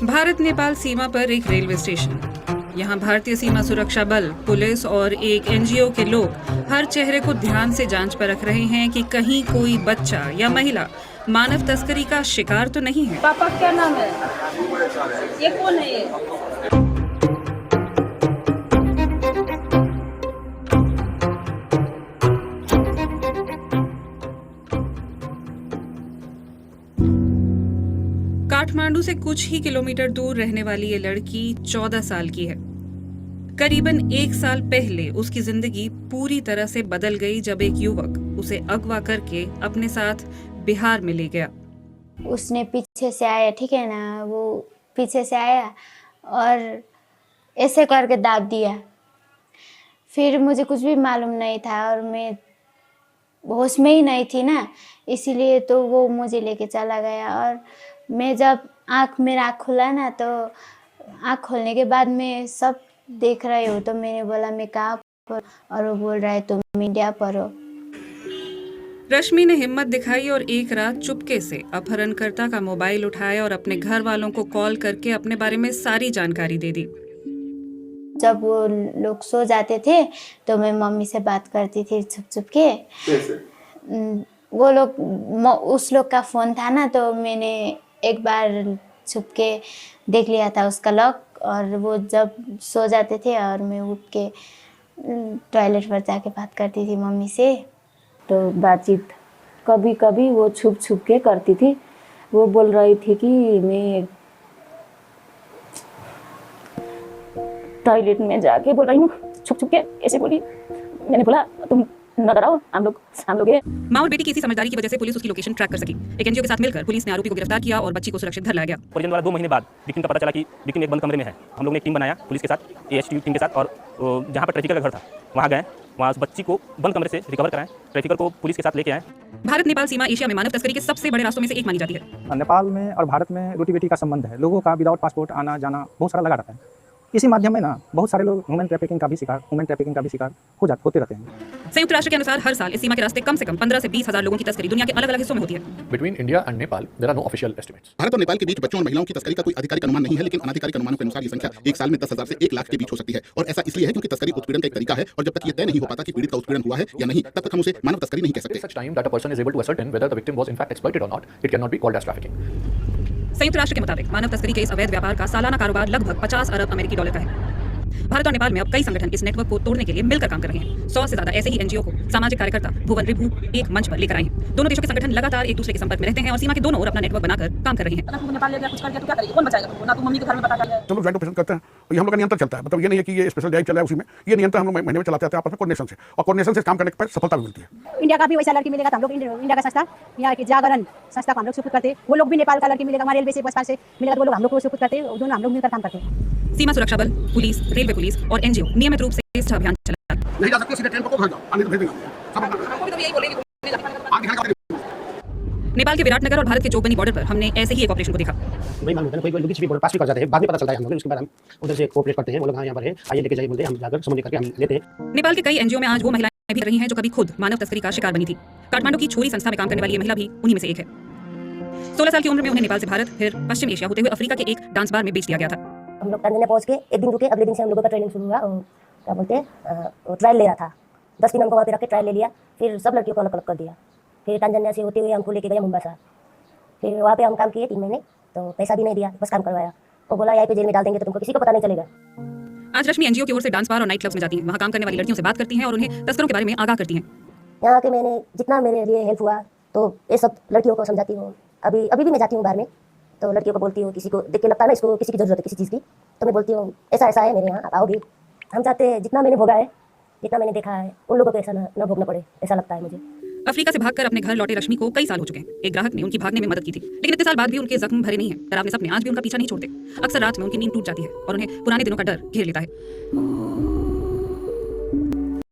भारत नेपाल सीमा पर एक railway station. यहाँ भारतीय सीमा सुरक्षा बल, पुलिस और एक एनजीओ के लोग हर चेहरे को ध्यान से जांच पर रख रहे हैं कि कहीं कोई बच्चा या महिला मानव तस्करी का शिकार तो नहीं है। पापा क्या नाम है? ये कौन है ये? काठमांडू से कुछ ही किलोमीटर दूर रहने वाली ये लड़की 14 साल की है। करीबन 1 साल पहले उसकी जिंदगी पूरी तरह से बदल गई जब एक युवक उसे अगवा करके अपने साथ बिहार में ले गया। उसने पीछे से आया, ठीक है ना, वो पीछे से आया और ऐसे करके दाब दिया। फिर मुझे कुछ भी मालूम नहीं था और मैं होश में ही नहीं थी ना, इसीलिए तो वो मुझे लेके चला गया। और मैं जब मेरा आँख खुला ना, तो आँख खोलने के बाद मैं सब देख रही हूँ। तो मैंने बोला मैं कहाँ पर, और वो बोल रहा है तुम इंडिया पर हो। रश्मि ने हिम्मत दिखाई और एक रात चुपके से अपहरणकर्ता का मोबाइल उठाया और अपने घर वालों को कॉल करके अपने बारे में सारी जानकारी दे दी। जब वो लोग सो जाते थे तो मैं मम्मी से बात करती थी छुप छुप के। वो लोग, उस लोग का फ़ोन था ना, तो मैंने एक बार छुप के देख लिया था उसका लॉक। और वो जब सो जाते थे और मैं उठ के टॉयलेट पर जाके बात करती थी मम्मी से। तो बातचीत कभी कभी वो छुप छुप के करती थी। वो बोल रही थी कि मैं टॉयलेट में जाके बोल रही हूँ, छुप छुप के ऐसे बोली। मैंने बोला तुम न डराओ, हम लोग हैं। माँ और बेटी की इसी समझदारी की वजह से पुलिस उसकी लोकेशन ट्रैक कर सकी। एक एनजीओ के साथ मिलकर पुलिस ने आरोपी को गिरफ्तार किया और बच्ची को सुरक्षित घर लाया गया। परिजन द्वारा 2 महीने बाद विक्टिम का पता चला कि विक्टिम एक बंद कमरे में है। हम लोग ने एक टीम बनाया पुलिस के साथ, एएसटी टीम के साथ, और जहाँ पर ट्रैफिकर का घर था वहाँ गए, वहाँ उस बच्ची को बंद कमरे से रिकवर कराएं, ट्रैफिकर को पुलिस के साथ लेके आए। भारत नेपाल सीमा एशिया में मानव तस्करी के सबसे बड़े रास्तों में से एक मानी जाती है। नेपाल में और भारत में रोटी बेटी का संबंध है। लोगों का विदाउट पासपोर्ट आना जाना बहुत सारा लगा रहता है। इसी माध्यम में ना बहुत सारे लोग ह्यूमन ट्रैफिकिंग का भी शिकार होते रहते हैं। संयुक्त राष्ट्र के अनुसार हर साल इस सीमा के रास्ते कम से कम 15 से 20 हजार लोगों की तस्करी दुनिया के अलग अलग हिस्सों में होती है। Between India and Nepal, there are no official estimates. Bharat और नेपाल के बीच बच्चों और महिलाओं की तस्करी का कोई आधिकारिक अनुमान नहीं है, लेकिन अनाधिकारिक अनुमानों के अनुसार ये संख्या एक साल में 10,000 से 1 लाख के बीच हो सकती है। और ऐसा इसलिए है क्योंकि तस्करी उत्पीड़न का एक तरीका है, और जब तक ये तय नहीं हो पाता कि पीड़ित का उत्पीड़न हुआ है या नहीं, तब तक हम उसे मानव तस्करी नहीं कह सकते। Such time that a person is able to ascertain whether the victim was in fact exploited or not, it cannot be called as trafficking. संयुक्त राष्ट्र के मुताबिक मानव तस्करी के इस अवैध व्यापार का सालाना कारोबार लगभग 50 अरब अमेरिकी डॉलर का है। भारत और नेपाल में अब कई संगठन इस नेटवर्क को तोड़ने के लिए मिलकर काम कर रहे हैं। 100 से ज्यादा ऐसे ही एनजीओ को सामाजिक कार्यकर्ता भुवन रिभु एक मंच पर लेकर आए हैं। दोनों देशों के संगठन लगातार एक दूसरे के संपर्क में रहते हैं और सीमा के दोनों ओर अपना नेटवर्क बनाकर काम कर रहे हैं। नेपाल ले गया, कुछ कर दिया तो क्या करेगी? कौन बचाएगा तुमको? ना तुम मम्मी के घर में बता कर। हम लोग ज्वाइंट ऑपरेशन करते हैं और ये हम लोग का नियंत्रण चलता है। मतलब ये नहीं है कि ये स्पेशल ड्राइव चला है उसी में, ये नियंत्रण हम लोग महीने में चलाते हैं आपस में कोऑर्डिनेशन से, और कोऑर्डिनेशन से काम करने पर सफलता भी मिलती है। इंडिया का भी वैसा लड़की मिलेगा तो हम लोग इंडिया का संस्था, यहाँ की जागरण संस्था को हम लोग सपोर्ट करते हैं। वो लोग भी नेपाल का लड़की मिलेगा, हमारे रेलवे से बस से मिलेगा तो वो लोग हम लोग को सपोर्ट करते हैं। दोनों हम लोग मिलकर काम करते हैं। सीमा सुरक्षा बल, पुलिस, रेलवे पुलिस और एनजीओ नियमित रूप से इस अभियान चलाते हैं। नहीं जा सकते सीधे ट्रेन पकड़ो घर जाओ, आने तो भेज देंगे नेपाल के विराटनगर और भारत के जोगबनी बॉर्डर पर हमने ऐसे ही एक ऑपरेशन को देखा। वही मालूम है ना, कोई लोग भी बॉर्डर पास भी कर जाते हैं, बाद में पता चलता है हम लोग, उसके बाद हम उधर से कोऑपरेट करते हैं। वो लोग हाँ यहाँ पर है, आइए लेके जाइए बोलते हैं, हम जाकर समझ करके हम लेते हैं। नेपाल के कई एनजीओ में आज वो महिलाएं भी रही हैं जो कभी खुद मानव तस्करी का शिकार बनी थी। काठमांडू की छोरी संस्था में काम करने वाली ये महिला भी उन्हीं में से एक है। 16 साल की उम्र में उन्हें नेपाल से भारत, फिर पश्चिम एशिया होते हुए अफ्रीका के एक डांस बार में बेच दिया गया था। हम लोग टांजानिया पहुँच के एक दिन रुके, अगले दिन से हम लोगों का ट्रेनिंग शुरू हुआ। क्या बोलते हैं, ट्रायल ले रहा था। 10 दिन हमको वहाँ पे रख के ट्रायल ले लिया, फिर सब लड़कियों को अलग अलग कर दिया। फिर टांजानिया से होते हुए हमको लेके गया मुंबई। फिर वहाँ पे हम काम किए 3 महीने, तो पैसा भी नहीं दिया, बस काम करवाया। वो बोला यहाँ पे जेल में डाल देंगे तो तुमको किसी को पता नहीं चलेगा। आज रश्मि एनजीओ की ओर से डांस बार और नाइट क्लब्स में जाती हैं। वहाँ काम करने वाली लड़कियों से बात करती हैं और उन्हें तस्करों के बारे में आगाह करती हैं। यहाँ के मैंने जितना मेरे लिए हेल्प हुआ तो ये सब लड़कियों को समझाती हूँ। अभी भी मैं जाती हूँ बाहर में, तो लड़कियों को बोलती हूँ, किसी को देख के लगता है ना इसको किसी की जरूरत है किसी चीज़ की, तो मैं बोलती हूँ ऐसा ऐसा है मेरे यहाँ, आओ भी। हम चाहते हैं जितना मैंने भोगा है, जितना मैंने देखा है, उन लोगों को ऐसा ना भोगना पड़े, ऐसा लगता है मुझे। अफ्रीका से भागकर अपने घर लौटे रश्मि को कई साल हो चुके हैं। एक ग्राहक ने उनकी भागने में मदद की थी, लेकिन इतने साल बाद भी उनके जख्म भरे नहीं हैं। डरावने सपने आज भी उनका पीछा नहीं छोड़ते। अक्सर रात में उनकी नींद टूट जाती है और उन्हें पुराने दिनों का डर घेर लेता है।